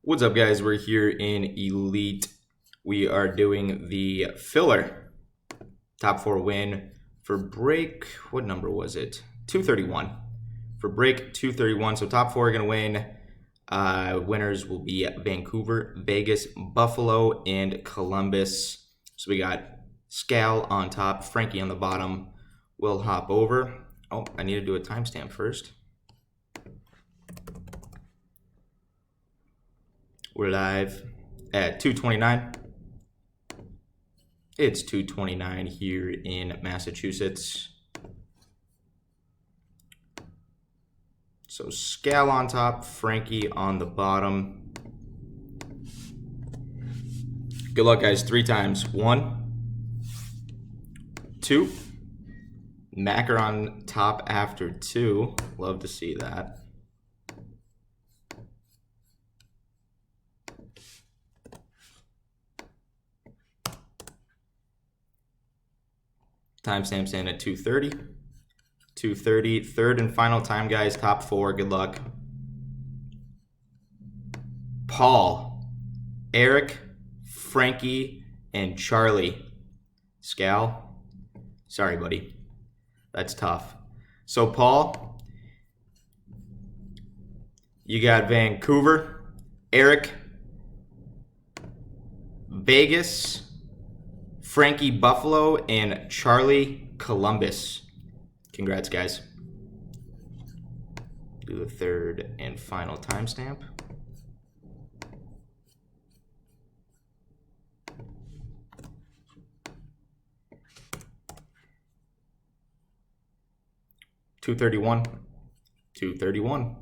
What's up, guys? We're here in Elite. We are doing the filler top four win for break. What number was it? 231. For break 231. So top four are going to win. Winners will be Vancouver, Vegas, Buffalo, and Columbus. So we got Scal on top, Frankie on the bottom. We'll hop over. Oh, I need to do a timestamp first. We're live at 2:29. It's 2:29 here in Massachusetts. So Scal on top, Frankie on the bottom. Good luck, guys. 3 times. 1, 2. Macker on top after 2. Love to see that. Timestamps in at 2:30. 2:30. Third and final time, guys. Top 4. Good luck. Paul, Eric, Frankie, and Charlie. Scal. Sorry, buddy. That's tough. So, Paul, you got Vancouver, Eric, Vegas, Frankie Buffalo, and Charlie Columbus. Congrats, guys. Do the third and final timestamp. $231. $231.